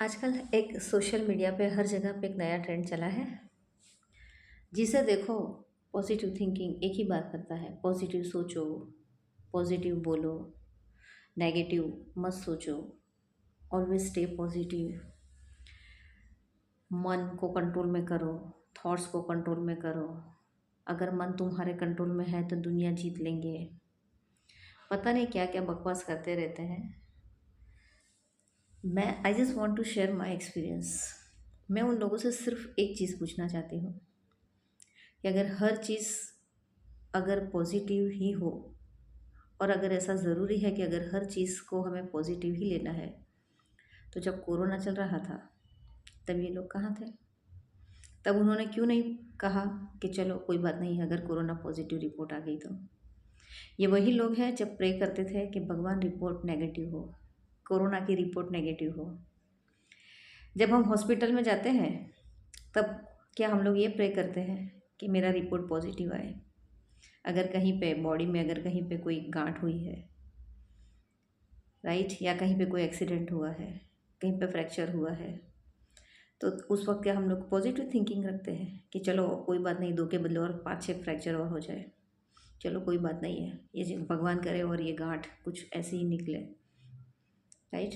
आजकल एक social media पे हर जगह पे एक नया ट्रेंड चला है। जिसे देखो पॉजिटिव थिंकिंग एक ही बात करता है, पॉजिटिव सोचो, पॉजिटिव बोलो, नेगेटिव मत सोचो, ऑलवेज स्टे पॉजिटिव। मन को कंट्रोल में करो, थॉट्स को कंट्रोल में करो। अगर मन तुम्हारे कंट्रोल में है तो दुनिया जीत लेंगे। पता नहीं क्या क्या बकवास करते रहते हैं। I just want to share my experience. मैं उन लोगों से सिर्फ एक चीज़ पूछना चाहती हूँ कि अगर हर चीज़ अगर पॉजिटिव ही हो, और अगर ऐसा ज़रूरी है कि अगर हर चीज़ को हमें पॉजिटिव ही लेना है, तो जब कोरोना चल रहा था तब ये लोग कहाँ थे? तब उन्होंने क्यों नहीं कहा कि चलो कोई बात नहीं, अगर कोरोना पॉजिटिव रिपोर्ट आ गई तो? ये वही लोग हैं जब प्रे करते थे कि भगवान रिपोर्ट नेगेटिव हो, कोरोना की रिपोर्ट नेगेटिव हो। जब हम हॉस्पिटल में जाते हैं तब क्या हम लोग ये प्रे करते हैं कि मेरा रिपोर्ट पॉजिटिव आए? अगर कहीं पे बॉडी में अगर कहीं पे कोई गांठ हुई है, राइट, या कहीं पे कोई एक्सीडेंट हुआ है, कहीं पे फ्रैक्चर हुआ है, तो उस वक्त क्या हम लोग पॉजिटिव थिंकिंग रखते हैं कि चलो कोई बात नहीं, दो के बदले और पाँच छः फ्रैक्चर और हो जाए, चलो कोई बात नहीं है, ये भगवान करे और ये गांठ कुछ ऐसे ही निकले, राइट?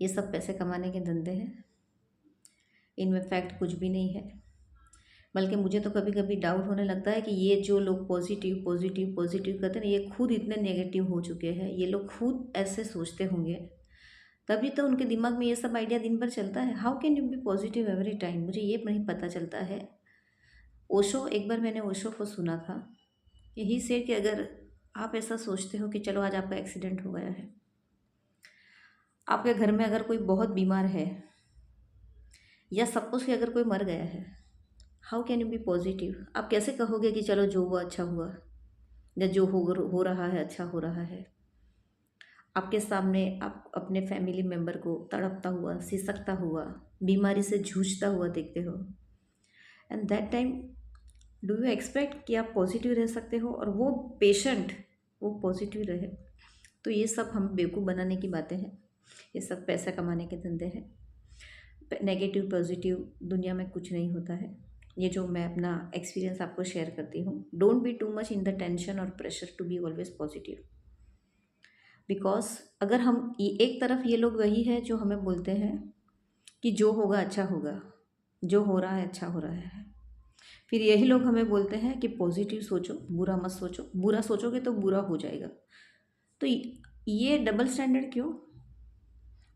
ये सब पैसे कमाने के धंधे हैं, इनमें फैक्ट कुछ भी नहीं है। बल्कि मुझे तो कभी कभी डाउट होने लगता है कि ये जो लोग पॉजिटिव पॉजिटिव पॉजिटिव कहते हैं ना, ये खुद इतने नेगेटिव हो चुके हैं, ये लोग खुद ऐसे सोचते होंगे, तभी तो उनके दिमाग में ये सब आइडिया दिन भर चलता है। How can you be positive every time? मुझे ये नहीं पता चलता है। ओशो, एक बार मैंने ओशो को सुना था, यही से कि अगर आप ऐसा सोचते हो कि चलो आज आपका एक्सीडेंट हो गया है, आपके घर में अगर कोई बहुत बीमार है, या सपोज कि अगर कोई मर गया है, how can you be positive? आप कैसे कहोगे कि चलो जो हुआ अच्छा हुआ, या जो हो रहा है अच्छा हो रहा है? आपके सामने आप अपने फैमिली मेम्बर को तड़पता हुआ, सिसकता हुआ, बीमारी से जूझता हुआ देखते हो, and that time do you expect कि आप पॉजिटिव रह सकते हो और वो पेशेंट वो पॉजिटिव रहे? तो ये सब हम बेवकूफ़ बनाने की बातें हैं, ये सब पैसा कमाने के धंधे हैं। नेगेटिव पॉजिटिव दुनिया में कुछ नहीं होता है। ये जो मैं अपना एक्सपीरियंस आपको शेयर करती हूँ, don't be too much in the tension और pressure to be always positive. Because अगर हम एक तरफ ये लोग वही है जो हमें बोलते हैं कि जो होगा अच्छा होगा, जो हो रहा है अच्छा हो रहा है, फिर यही लोग हमें बोलते हैं कि पॉजिटिव सोचो, बुरा मत सोचो, बुरा सोचोगे तो बुरा हो जाएगा। तो ये डबल स्टैंडर्ड क्यों?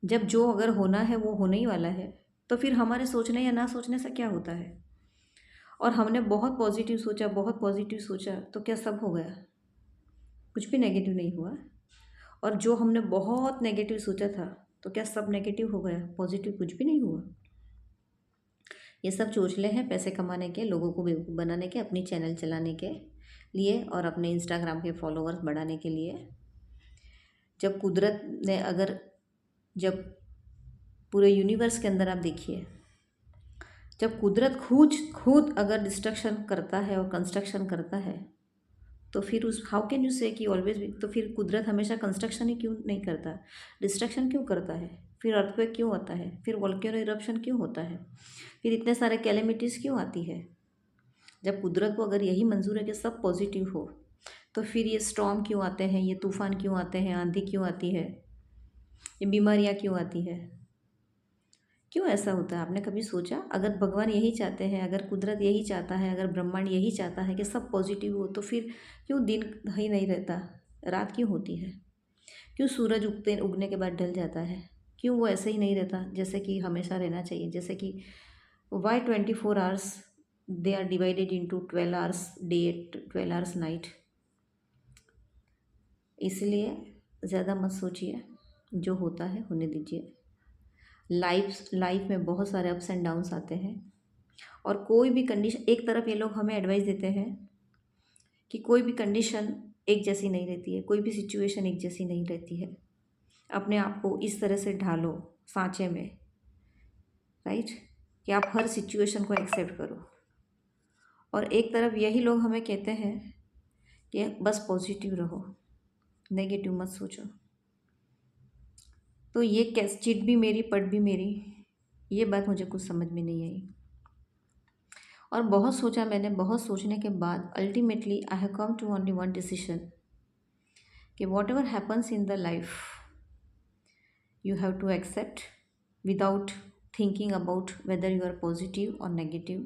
जब जो अगर होना है वो होने ही वाला है, तो फिर हमारे सोचने या ना सोचने से क्या होता है? और हमने बहुत पॉजिटिव सोचा, बहुत पॉजिटिव सोचा, तो क्या सब हो गया? कुछ भी नेगेटिव नहीं हुआ। और जो हमने बहुत नेगेटिव सोचा था, तो क्या सब नेगेटिव हो गया? पॉजिटिव कुछ भी नहीं हुआ। ये सब चोचले हैं पैसे कमाने के, लोगों को बेवकूफ़ बनाने के, अपनी चैनल चलाने के लिए और अपने इंस्टाग्राम के फॉलोअर्स बढ़ाने के लिए। जब कुदरत ने अगर जब पूरे यूनिवर्स के अंदर आप देखिए, जब कुदरत खुद खुद अगर डिस्ट्रक्शन करता है और कंस्ट्रक्शन करता है, तो फिर उस हाउ कैन यू से कि ऑलवेज, तो फिर कुदरत हमेशा कंस्ट्रक्शन ही क्यों नहीं करता, डिस्ट्रक्शन क्यों करता है? फिर अर्थक्वेक क्यों आता है? फिर वोल्केनो इरप्शन क्यों होता है? फिर इतने सारे कैलेमिटीज़ क्यों आती है? जब कुदरत को अगर यही मंजूर है कि सब पॉजिटिव हो, तो फिर ये स्टॉर्म क्यों आते हैं, ये तूफान क्यों आते हैं, आंधी क्यों आती है, ये बीमारियाँ क्यों आती है? क्यों ऐसा होता है? आपने कभी सोचा? अगर भगवान यही चाहते हैं, अगर कुदरत यही चाहता है, अगर ब्रह्मांड यही चाहता है कि सब पॉजिटिव हो, तो फिर क्यों दिन ही नहीं रहता, रात क्यों होती है? क्यों सूरज उगने के बाद ढल जाता है? क्यों वो ऐसे ही नहीं रहता जैसे कि हमेशा रहना चाहिए? जैसे कि why 24 hours they are divided into 12 hours day, 12 hours night? इसलिए ज़्यादा मत सोचिए, जो होता है होने दीजिए। लाइफ में बहुत सारे अप्स एंड डाउन्स आते हैं, और कोई भी कंडीशन, एक तरफ ये लोग हमें एडवाइस देते हैं कि कोई भी कंडीशन एक जैसी नहीं रहती है, कोई भी सिचुएशन एक जैसी नहीं रहती है, अपने आप को इस तरह से ढालो सांचे में, राइट, कि आप हर सिचुएशन को एक्सेप्ट करो। और एक तरफ यही लोग हमें कहते हैं कि बस पॉजिटिव रहो, नेगेटिव मत सोचो। तो ये कैस चिट भी मेरी पट भी मेरी, ये बात मुझे कुछ समझ में नहीं आई। और बहुत सोचा मैंने, बहुत सोचने के बाद ultimately I have come to only one decision कि whatever happens in the life you have to accept without thinking about whether you are positive or negative.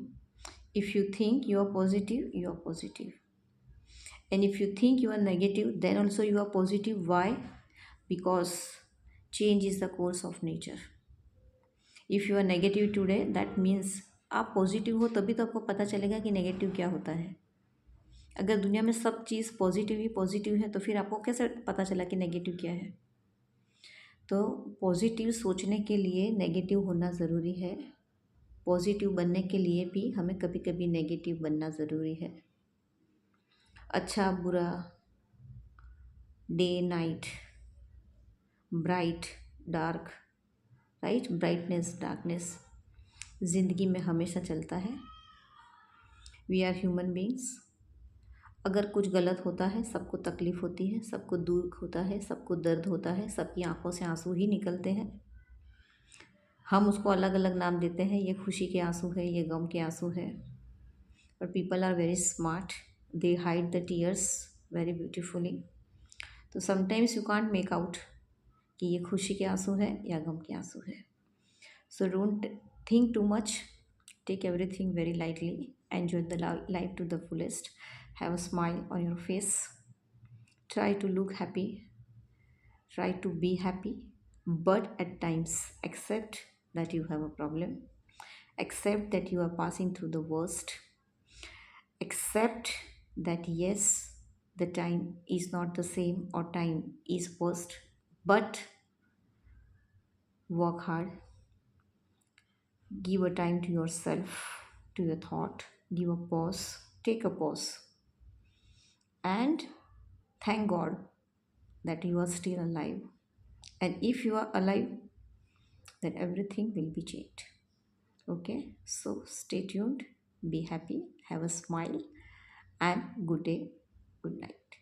If you think you are positive, you are positive, and if you think you are negative, then also you are positive. Why? Because change is the course of nature. If you are negative today, that means आप positive हो तभी तो आपको पता चलेगा कि negative क्या होता है। अगर दुनिया में सब चीज़ पॉजिटिव ही पॉजिटिव है तो फिर आपको कैसे पता चला कि नेगेटिव क्या है। तो पॉजिटिव सोचने के लिए नेगेटिव होना ज़रूरी है, पॉजिटिव बनने के लिए भी हमें कभी कभी नेगेटिव बनना ज़रूरी है। अच्छा बुरा, day night, bright dark, right, brightness darkness, ज़िंदगी में हमेशा चलता है। We are human beings. अगर कुछ गलत होता है सबको तकलीफ़ होती है, सबको दुख होता है, सबको दर्द होता है, सबकी आंखों से आंसू ही निकलते हैं। हम उसको अलग अलग नाम देते हैं, ये खुशी के आंसू है, ये गम के आंसू है। और people are very smart, they hide the tears very beautifully. तो sometimes you can't make out कि ये खुशी के आंसू है या गम के आंसू है। So don't think too much, take everything very lightly, enjoy the life to the fullest, have a smile on your face, try to look happy, try to be happy, but at times accept that you have a problem, accept that you are passing through the worst, accept that yes, the time is not the same or time is worst, but work hard, give a time to yourself, to your thought, give a pause, take a pause, and thank God that you are still alive. And if you are alive, then everything will be changed. Okay, so stay tuned, be happy, have a smile, and good day, good night.